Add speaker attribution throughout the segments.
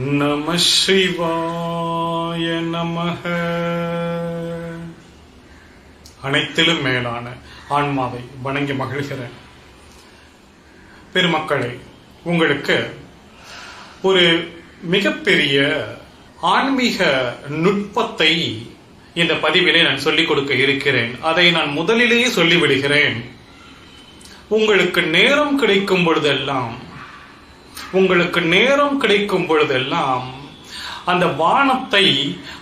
Speaker 1: நம சிவாய நமக. அனைத்திலும் மேலான ஆன்மாவை வணங்கி மகிழ்கிறேன். பெருமக்களே, உங்களுக்கு ஒரு மிகப்பெரிய ஆன்மீக நுட்பத்தை இந்த பதிவிலே நான் சொல்லிக் கொடுக்க இருக்கிறேன். அதை நான் முதலிலேயே சொல்லிவிடுகிறேன். உங்களுக்கு நேரம் கிடைக்கும் பொழுதெல்லாம் அந்த வானத்தை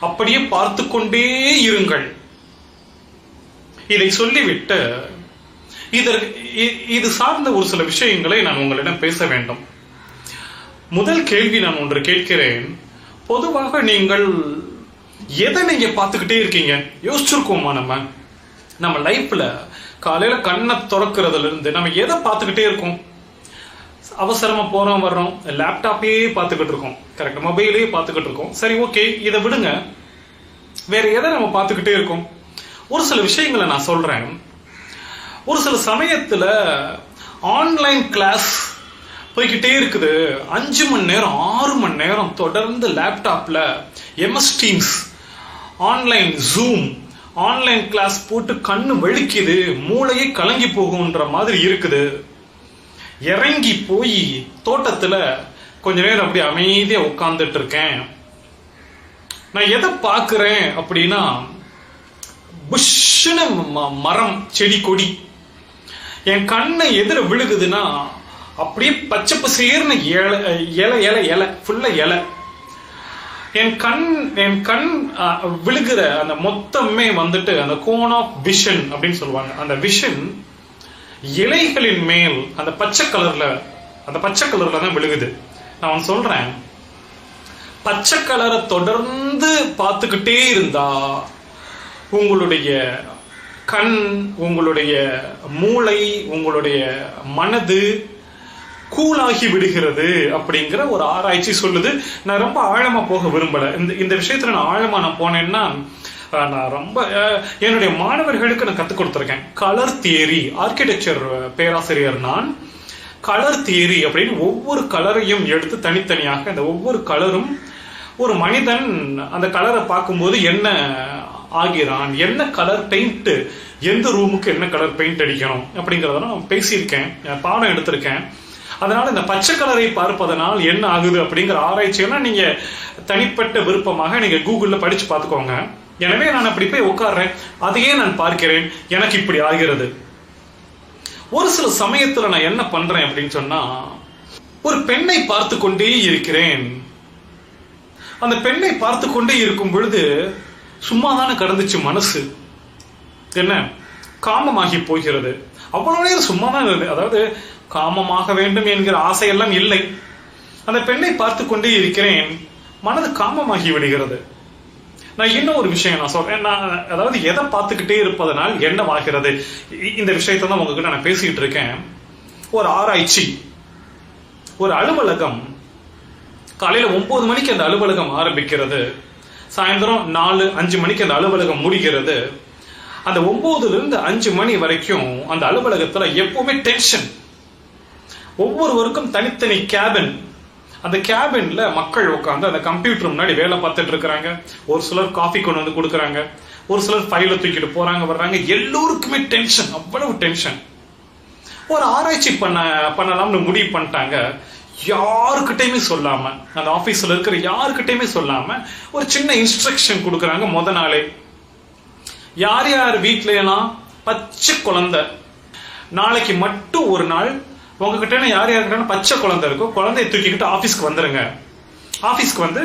Speaker 1: அப்படியே பார்த்து கொண்டே இருங்கள். இதை சொல்லிவிட்டு இது சார்ந்த ஒரு சில விஷயங்களை நான் உங்களிடம் பேச வேண்டும். முதல் கேள்வி நான் ஒன்று கேட்கிறேன். பொதுவாக நீங்கள் எதை நீங்க பார்த்துக்கிட்டே இருக்கீங்க? யோசிச்சிருக்கோமா? நம்ம லைஃப்ல காலையில கண்ணை திறக்கிறதுல இருந்து நம்ம எதை பார்த்துக்கிட்டே இருக்கோம்? அவசரமா போறோம் வர்றோம், லேப்டாப்பே பார்த்துக்கிட்டு இருக்கோம், கரெக்ட், மொபைலே பார்த்துக்கிட்டு இருக்கோம். சரி, ஓகே, இதை விடுங்க. வேற எதை நம்ம பார்த்துக்கிட்டே இருக்கோம்? ஒரு சில விஷயங்களை நான் சொல்றேன். ஒரு சில சமயத்துல ஆன்லைன் கிளாஸ் போய்கிட்டே இருக்குது. 5 மணி நேரம் 6 மணி நேரம் தொடர்ந்து லேப்டாப்ல MS Teams, online zoom, online class போட்டு கண்ணு வலிக்குது, மூளையே கலங்கி போகும்ன்ற மாதிரி இருக்குது. இறங்கி போய் தோட்டத்துல கொஞ்ச நேரம் அப்படி அமைதியா உட்கார்ந்துட்டு இருக்கேன். நான் எதை பார்க்கிறேன் அப்படின்னா, புஷ்னு மரம், செடி, கொடி என் கண்ணை எதிர விழுகுதுன்னா அப்படியே பச்சை பசேர்னு இலை ஃபுல்லா இலை. என் கண் விழுகிற அந்த மொத்தமே வந்துட்டு அந்த கோன் ஆஃப் விஷன் அப்படின்னு சொல்லுவாங்க. அந்த விஷன் இலைகளின் மேல் அந்த பச்சை கலர்ல தான் விழுகுது. நான் சொல்றேன், பச்சை கலரை தொடர்ந்து பார்த்துக்கிட்டே இருந்தா உங்களுடைய கண், உங்களுடைய மூளை, உங்களுடைய மனது கூலாகி விடுகிறது அப்படிங்கிற ஒரு ஆராய்ச்சி சொல்லுது. நான் ரொம்ப ஆழமா போக விரும்பல. இந்த விஷயத்துல நான் ஆழமா போனேன்னா நான் ரொம்ப என்னுடைய மாணவர்களுக்கு நான் கத்துக் கொடுத்துருக்கேன். கலர் தியரி, ஆர்கிடெக்சர் பேராசிரியர் நான். கலர் தியரி அப்படின்னு ஒவ்வொரு கலரையும் எடுத்து தனித்தனியாக, அந்த ஒவ்வொரு கலரும் ஒரு மனிதன் அந்த கலரை பார்க்கும்போது என்ன ஆகிறான், என்ன கலர் பெயிண்ட், எந்த ரூமுக்கு என்ன கலர் பெயிண்ட் அடிக்கணும் அப்படிங்கறதெல்லாம் நான் பேசியிருக்கேன், பாடம் எடுத்திருக்கேன். அதனால இந்த பச்சை கலரை பார்ப்பதனால் என்ன ஆகுது அப்படிங்கிற ஆராய்ச்சியெல்லாம் நீங்க தனிப்பட்ட விருப்பமாக நீங்க கூகுள்ல படிச்சு பார்த்துக்கோங்க. எனவே நான் அப்படி போய் உட்கார்றேன், அதையே நான் பார்க்கிறேன், எனக்கு இப்படி ஆகிறது. ஒரு சில சமயத்துல நான் என்ன பண்றேன் அப்படின்னு சொன்னா, ஒரு பெண்ணை பார்த்து கொண்டே இருக்கிறேன். அந்த பெண்ணை பார்த்து கொண்டே இருக்கும் பொழுது சும்மாதானே கடந்துச்சு மனசு, என்ன காமமாகி போகிறது. அவ்வளவு நேரம் சும்மாதான் இருந்தது. அதாவது காமமாக வேண்டும் என்கிற ஆசையெல்லாம் இல்லை. அந்த பெண்ணை பார்த்து கொண்டே இருக்கிறேன், மனது காமமாகி விடுகிறது. நான் இன்னும் ஒரு விஷயம் நான் சொல்றேன். அதாவது எதை பார்த்துக்கிட்டே இருப்பதனால் என்னவாகிறது, இந்த விஷயத்தை தான் உங்ககிட்ட நான் பேசிட்டு இருக்கேன். ஒரு ஆராய்ச்சி, ஒரு அலுவலகம் காலையில 9 மணிக்கு அந்த அலுவலகம் ஆரம்பிக்கிறது, சாயந்தரம் 4-5 மணிக்கு அந்த அலுவலகம் முடிகிறது. அந்த 9ல இருந்து 5 மணி வரைக்கும் அந்த அலுவலகத்துல எப்பவுமே டென்ஷன். ஒவ்வொருவருக்கும் தனித்தனி கேபின். அந்த கேபின்ல மக்கள் உட்காந்து அந்த கம்ப்யூட்டர் முன்னாடி வேலை பார்த்துட்டு இருக்கிறாங்க. ஒரு சிலர் காஃபி கொண்டு வந்து கொடுக்குறாங்க, ஒரு சிலர் ஃபைல தூக்கிட்டு போறாங்க வர்றாங்க. எல்லோருக்குமே டென்ஷன், அவ்வளவு டென்ஷன். ஒரு ஆராய்ச்சி பண்ணலாம்னு முடிவு பண்ணிட்டாங்க. யாருக்கிட்டையுமே சொல்லாம, அந்த ஆபீஸ்ல இருக்கிற யாருக்கிட்டையுமே சொல்லாம ஒரு சின்ன இன்ஸ்ட்ரக்ஷன் கொடுக்குறாங்க. முத நாளே யார் யார் வீட்லாம் பச்சை குழந்தை, நாளைக்கு மட்டும் ஒரு நாள் உங்ககிட்ட யார் யாருக்கிட்ட பச்சை குழந்தை இருக்கோ குழந்தைய தூக்கிக்கிட்டு ஆபீஸ்க்கு வந்துருங்க. ஆபீஸ்க்கு வந்து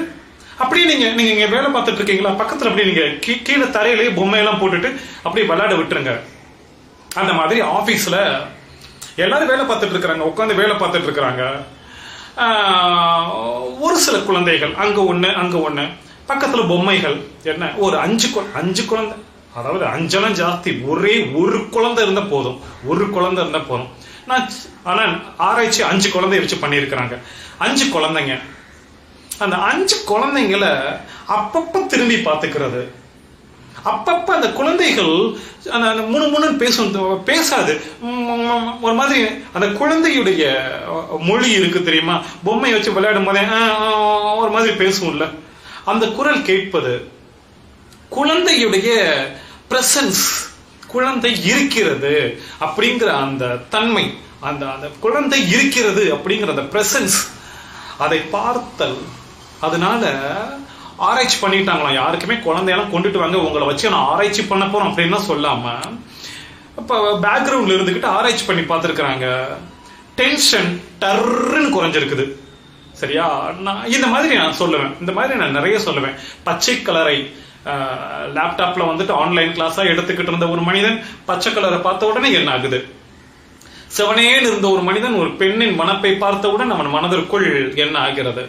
Speaker 1: அப்படியே நீங்க வேலை பார்த்துட்டு இருக்கீங்களா, பக்கத்துல அப்படியே நீங்க கீழே தரையிலேயே பொம்மையெல்லாம் போட்டுட்டு அப்படியே விளையாட விட்டுருங்க. அந்த மாதிரி ஆபீஸ்ல எல்லாரும் வேலை பார்த்துட்டு இருக்கிறாங்க, உட்காந்து வேலை பார்த்துட்டு இருக்கிறாங்க. ஒரு சில குழந்தைகள் அங்க ஒண்ணு பக்கத்துல பொம்மைகள், என்ன ஒரு 5 குழந்தை, அதாவது 5 ஜாஸ்தி, ஒரே ஒரு குழந்தை இருந்தா போதும். ஆனா ஆராய்ச்சி 5 குழந்தைய வச்சு பண்ணியிருக்கிறாங்க. 5 குழந்தைங்க. அந்த 5 குழந்தைங்களை அப்பப்ப திரும்பி பார்த்துக்கிறது. அப்பப்ப அந்த குழந்தைகள் முணுமுணுன்னு பேசாது. ஒரு மாதிரி அந்த குழந்தையுடைய மொழி இருக்கு தெரியுமா, பொம்மையை வச்சு விளையாடும் போதே ஒரு மாதிரி பேசும்ல, அந்த குரல் கேட்பது, குழந்தையுடைய பிரசன்ஸ், குழந்தை இருக்கிறது அப்படிங்கிற அந்த தன்மை, அந்த அந்த குழந்தை இருக்கிறது அப்படிங்கிற அந்த பிரசன்ஸ், அதை பார்த்தல். அதனால ஆராய்ச்சி பண்ணிட்டாங்களாம், யாருக்குமே குழந்தையெல்லாம் கொண்டுட்டு வாங்க உங்களை வச்சு நான் ஆராய்ச்சி பண்ண போறோம் அப்படின்னு சொல்லாம இப்ப பேக்ரவுண்ட்ல இருந்துகிட்டு ஆராய்ச்சி பண்ணி பார்த்துருக்காங்க. டென்ஷன் டர்ன்னு குறைஞ்சிருக்குது. சரியா? நான் இந்த மாதிரி நான் சொல்லுவேன், இந்த மாதிரி நான் நிறைய சொல்லுவேன். பச்சை கலரை லேப்டாப்ல வந்துட்டு ஆன்லைன் கிளாஸா எடுத்துக்கிட்டு இருந்த ஒரு மனிதன் பச்சை கலரை பார்த்த உடனே என்ன ஆகுது? செவனேன்னு இருந்த ஒரு மனிதன் ஒரு பெண்ணின் மனப்பை பார்த்தவுடன் அவன் மனதிற்குள் என்ன ஆகிறது?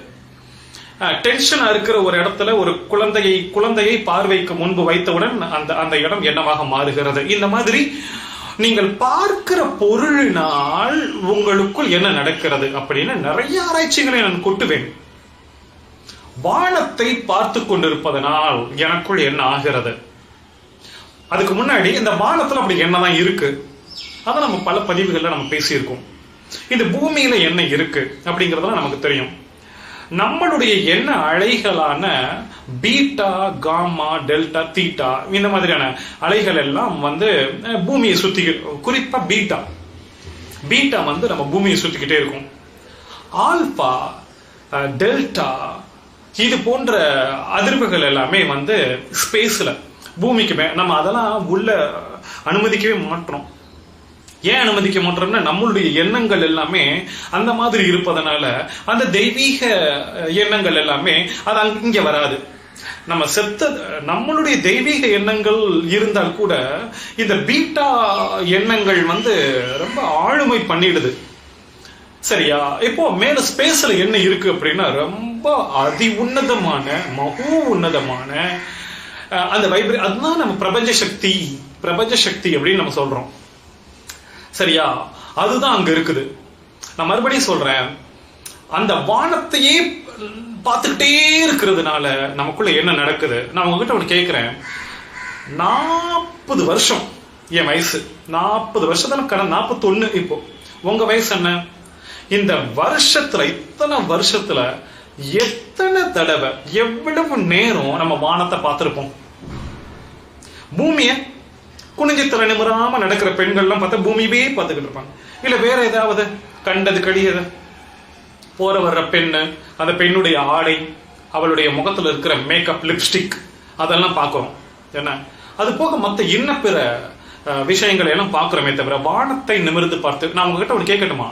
Speaker 1: டென்ஷனா இருக்கிற ஒரு இடத்துல ஒரு குழந்தையை பார்வைக்கு முன்பு வைத்தவுடன் அந்த அந்த இடம் என்னவாக மாறுகிறது? இந்த மாதிரி நீங்கள் பார்க்கிற பொருளினால் உங்களுக்குள் என்ன நடக்கிறது அப்படின்னு நிறைய ஆராய்ச்சிகளை நான் கொட்டுவேன். வானத்தை பார்த்து கொண்டிருப்பதனால் எனக்குள் என்ன ஆகிறது? அதுக்கு முன்னாடி இந்த வானத்துல அப்படி என்னதான் இருக்கு, அதை நம்ம பல பதிவுகள்ல நம்ம பேசியிருக்கோம். இந்த பூமியில என்ன இருக்கு அப்படிங்கறதெல்லாம் நமக்கு தெரியும். நம்மளுடைய எண்ண அலைகளான பீட்டா, காமா, டெல்டா, தீட்டா, இந்த மாதிரியான அலைகள் எல்லாம் வந்து பூமியை சுத்தி, குறிப்பா பீட்டா வந்து நம்ம பூமியை சுத்திக்கிட்டே இருக்கும். ஆல்பா, டெல்டா, இது போன்ற அதிர்வுகள் எல்லாமே வந்து ஸ்பேஸ்ல பூமிக்கு நம்ம அதெல்லாம் உள்ள அனுமதிக்கவே மாட்டோம். ஏன் அனுமதிக்க மாட்டோம்னா நம்மளுடைய எண்ணங்கள் எல்லாமே அந்த மாதிரி இருப்பதனால அந்த தெய்வீக எண்ணங்கள் எல்லாமே அது இங்க வராது. நம்ம நம்மளுடைய தெய்வீக எண்ணங்கள் இருந்தால் கூட இந்த பீட்டா எண்ணங்கள் வந்து ரொம்ப ஆளுமை பண்ணிடுது. சரியா? இப்போ மேல ஸ்பேஸ்ல என்ன இருக்கு அப்படின்னா ரொம்ப அதி உன்னதமான, மகோ உன்னதமான அந்த அதுதான் நம்ம பிரபஞ்ச சக்தி அப்படின்னு நம்ம சொல்றோம். சரியா? அதுதான் அங்க இருக்குது. நான் மறுபடியும் சொல்றேன், அந்த வானத்தையே பார்த்துக்கிட்டே இருக்கிறதுனால நமக்குள்ள என்ன நடக்குது? நான் உங்ககிட்ட ஒன்று கேட்கிறேன். 40 வருஷம் என் வயசு, 40 வருஷத்துல 41. இப்போ உங்க வயசு என்ன? இந்த வருஷத்துல, இத்தனை வருஷத்துல எத்தனை தடவை, எவ்வளவு நேரம் நம்ம வானத்தை பார்த்திருப்போம்? பூமிய குனிஞ்சு தலை நிமிராம நடக்கிற பெண்கள்லாம் பார்த்தா பூமியவே பார்த்துக்கிட்டு இருப்பாங்க. இல்ல வேற ஏதாவது கண்டது கழியது போற வர்ற பெண்ணு, அந்த பெண்ணுடைய ஆடை, அவளுடைய முகத்துல இருக்கிற மேக்கப், லிப்ஸ்டிக், அதெல்லாம் பார்க்கிறோம். என்ன அது போக மத்த இன்ன பிற விஷயங்களை எல்லாம் பார்க்கிறோமே தவிர வானத்தை நிமிர்ந்து பார்த்து. நான் உங்ககிட்ட ஒரு கேட்கட்டுமா?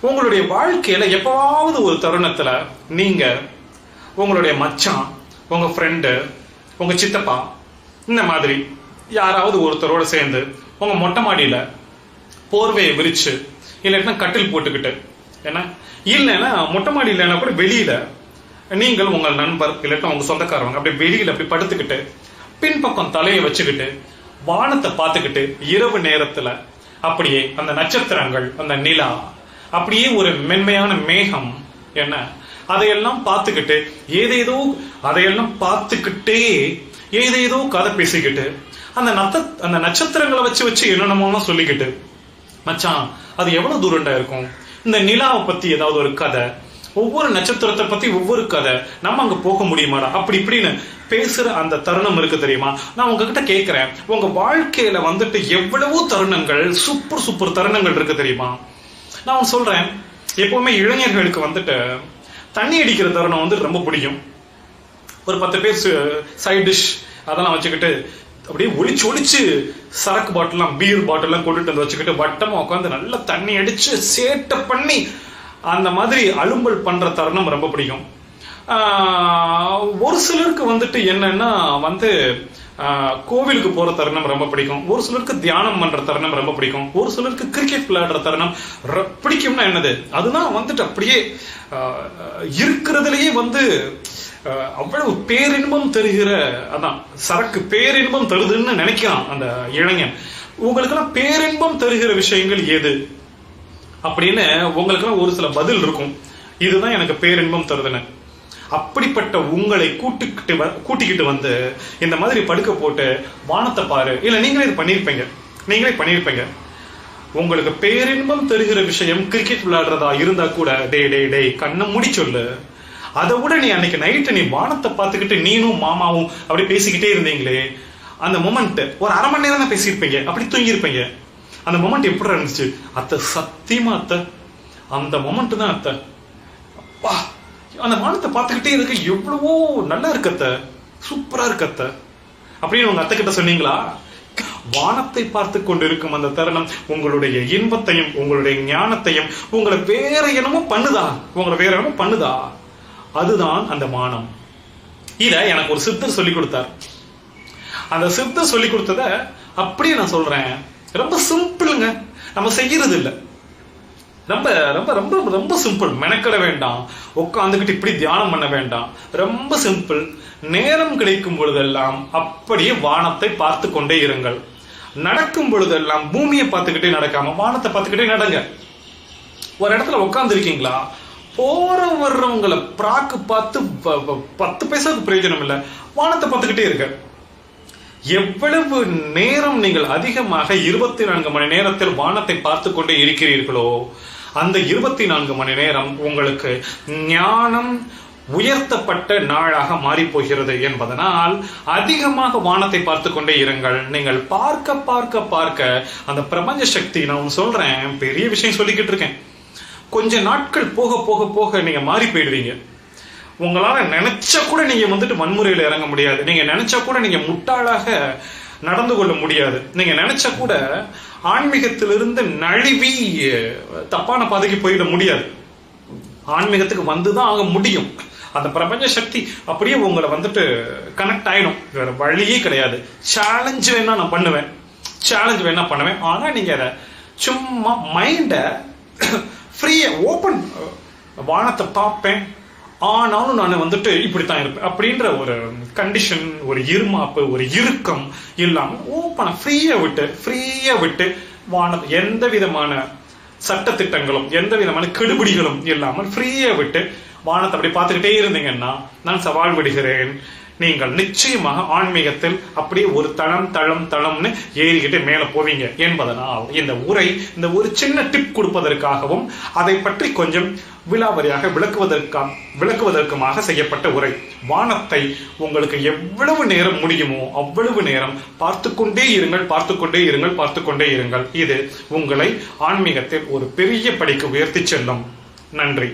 Speaker 1: உங்களுடைய வாழ்க்கையில எப்பவாவது ஒரு தருணத்துல நீங்க உங்களுடைய மச்சான், உங்க ஃப்ரெண்டு, உங்க சித்தப்பா, இந்த மாதிரி யாராவது ஒருத்தரோட சேர்ந்து உங்க மொட்டை மாடியில போர்வையை விரிச்சு, இல்லைன்னா கட்டில் போட்டுக்கிட்டு, ஏன்னா இல்லைன்னா மொட்டை மாடி இல்லைன்னா கூட வெளியில நீங்கள் உங்கள் நண்பர் இல்லைன்னா உங்க சொந்தக்காரவங்க அப்படி வெளியில அப்படி படுத்துக்கிட்டு பின்பக்கம் தலையை வச்சுக்கிட்டு வானத்தை பார்த்துக்கிட்டு இரவு நேரத்துல அப்படியே அந்த நட்சத்திரங்கள், அந்த நிலா, அப்படியே ஒரு மென்மையான மேகம், என்ன அதையெல்லாம் பார்த்துக்கிட்டு அதையெல்லாம் பார்த்துக்கிட்டே ஏதேதோ கதை பேசிக்கிட்டு அந்த நட்சத்திரங்களை வச்சு என்னென்னமோ சொல்லிக்கிட்டு, மச்சான் அது எவ்வளவு தூரண்டா இருக்கும், இந்த நிலாவை பத்தி ஏதாவது ஒரு கதை, ஒவ்வொரு நட்சத்திரத்தை பத்தி ஒவ்வொரு கதை, நம்ம அங்க போக முடியுமாடா, அப்படி இப்படின்னு பேசுற அந்த தருணம் இருக்கு தெரியுமா? நான் உங்ககிட்ட கேட்கிறேன், உங்க வாழ்க்கையில வந்துட்டு எவ்வளவோ தருணங்கள், சூப்பர் தருணங்கள் இருக்கு தெரியுமா? நான் சொல்றேன், எப்பவுமே இளைஞர்களுக்கு வந்துட்டு தண்ணி அடிக்கிற தருணம் வந்து ரொம்ப பிடிக்கும். ஒரு 10 பேர் சைட் டிஷ் அதெல்லாம் வச்சுக்கிட்டு அப்படியே ஒளிச்சு சரக்கு பாட்டிலாம், பீர் பாட்டிலாம் கொண்டுட்டு வந்து வச்சுக்கிட்டு வட்டமா உட்காந்து நல்லா தண்ணி அடிச்சு சேட்டை பண்ணி அந்த மாதிரி அலும்பல் பண்ற தருணம் ரொம்ப பிடிக்கும். ஒரு சிலருக்கு வந்துட்டு என்னன்னா வந்து கோவிலுக்கு போற தருணம் ரொம்ப பிடிக்கும். ஒரு சிலருக்கு தியானம் பண்ற தருணம் ரொம்ப பிடிக்கும். ஒரு சிலருக்கு கிரிக்கெட் விளையாடுற தருணம் பிடிக்கும்னா என்னது, அதுதான் வந்துட்டு அப்படியே இருக்கிறதுலயே வந்து அவ்வளவு பேரின்பம் தருகிற, அதான் சரக்கு பேரின்பம் தருதுன்னு நினைக்கிறான் அந்த இளைஞன். உங்களுக்கெல்லாம் பேரின்பம் தருகிற விஷயங்கள் எது அப்படின்னு உங்களுக்கெல்லாம் ஒரு சில பதில் இருக்கும். இதுதான் எனக்கு பேரின்பம் தருதுன்னு. அப்படிப்பட்ட உங்களை கூட்டிக்கிட்டு வந்து இந்த மாதிரி படுக்க போட்டு வானத்தை பாரு, இல்ல நீங்களே பண்ணிருப்பீங்க. உங்களுக்கு பேரின்பம் தருகிற விஷயம் கிரிக்கெட் விளையாடுறதா இருந்தா கூட டேய் கண்ணை மூடி சொல்லு. அதை விட நீ அன்னைக்கு நைட்டு நீ வானத்தை பார்த்துக்கிட்டு நீனும் மாமாவும் அப்படி பேசிக்கிட்டே இருந்தீங்களே, அந்த மொமெண்ட் ஒரு அரை மணி நேரம் தான் பேசியிருப்பீங்க, அப்படி தூங்கியிருப்பீங்க. அந்த மொமெண்ட் எப்படி இருந்துச்சு அத்தை? சத்தியமா அத்தை, அந்த மொமெண்ட் தான் அத்தை. அப்பா, அந்த வானத்தை பார்த்துக்கிட்டே இருக்க எவ்வளவோ நல்லா இருக்கத்த, சூப்பரா இருக்கத்த அப்படின்னு உங்க அத்தை கிட்ட சொன்னீங்களா? வானத்தை பார்த்து கொண்டிருக்கும் அந்த தருணம் உங்களுடைய இன்பத்தையும் உங்களுடைய ஞானத்தையும் உங்களை வேற என்னமோ பண்ணுதா? அதுதான் அந்த வானம். இத எனக்கு ஒரு சித்தர் சொல்லி கொடுத்தார். அந்த சித்தர் சொல்லி கொடுத்தத அப்படியே நான் சொல்றேன். ரொம்ப சிம்பிளுங்க, நம்ம செய்யறது இல்லை. ரொம்ப ரொம்ப ரொம்ப ரொம்ப சிம்பிள். மெனக்கட வேண்டாம், உட்காந்துக்கிட்டு இப்படி தியானம் பண்ண வேண்டாம். ரொம்ப சிம்பிள். நேரம் கிடைக்கும் பொழுதெல்லாம் அப்படியே வானத்தை பார்த்து கொண்டே இருங்கள். நடக்கும் பொழுதெல்லாம் பூமியை பார்த்துக்கிட்டே நடக்காம வானத்தை பார்த்துக்கிட்டே நடங்க. ஒரு இடத்துல உட்கார்ந்து இருக்கீங்களா, போற வர்றவங்களை பிராக்கு பார்த்து 10 பைசாவுக்கு பிரயோஜனம் இல்லை, வானத்தை பார்த்துக்கிட்டே இருக்க. எவ்வளவு நேரம் நீங்கள் அதிகமாக 24 மணி நேரத்தில் வானத்தை பார்த்து கொண்டே இருக்கிறீர்களோ, அந்த 24 மணி நேரம் உங்களுக்கு ஞானம் உயர்த்தப்பட்ட நாளாக மாறி போகிறது என்பதனால் அதிகமாக வானத்தை பார்த்து கொண்டே இருங்கள். நீங்கள் பார்க்க பார்க்க பார்க்க அந்த பிரபஞ்ச சக்தி, நான் சொல்றேன், பெரிய விஷயம் சொல்லிக்கிட்டு இருக்கேன், கொஞ்ச நாட்கள் போக போக போக நீங்க மாறி போயிடுவீங்க. உங்களால நினைச்சா கூட நீங்க வந்துட்டு வன்முறையில இறங்க முடியாது. நீங்க நினைச்சா கூட நீங்க முட்டாளாக நடந்து கொள்ள முடியாது. நீங்க நினைச்சா கூட ஆன்மீகத்திலிருந்து நழுவி தப்பான பாதைக்கு போயிட முடியாது. ஆன்மீகத்துக்கு வந்துதான் ஆக முடியும். அந்த பிரபஞ்ச சக்தி அப்படியே உங்களை வந்துட்டு கனெக்ட் ஆயிடும். வேற வழியே கிடையாது. சேலஞ்ச் வேணா நான் பண்ணுவேன். ஆனா நீங்க அதை சும்மா மைண்ட ஃப்ரீயா ஓபன், வானத்தை பார்ப்பேன் ஆனாலும் நான் வந்துட்டு இப்படித்தான் இருப்பேன் அப்படின்ற ஒரு கண்டிஷன், ஒரு இருமாப்பு, ஒரு இறுக்கம் இல்லாம ஓப்பனா ஃப்ரீயா விட்டு வானம் எந்த விதமான சட்டத்திட்டங்களும் எந்த விதமான கெடுபிடிகளும் இல்லாமல் ஃப்ரீயா விட்டு வானத்தை அப்படி பார்த்துக்கிட்டே இருந்தீங்கன்னா நான் சவால் விடுகிறேன், நீங்கள் நிச்சயமாக ஆன்மீகத்தில் அப்படியே ஒரு தளம்னு ஏறிக்கிட்டு மேல போவீங்க என்பதனால் இந்த ஒரு சின்ன டிப் கொடுப்பதற்காகவும் அதை பற்றி கொஞ்சம் விலாவரியாக விளக்குவதற்குமாக செய்யப்பட்ட உரை. வானத்தை உங்களுக்கு எவ்வளவு நேரம் முடியுமோ அவ்வளவு நேரம் பார்த்துக்கொண்டே இருங்கள். இது உங்களை ஆன்மீகத்தில் ஒரு பெரிய படிக்கு உயர்த்தி செல்லும். நன்றி.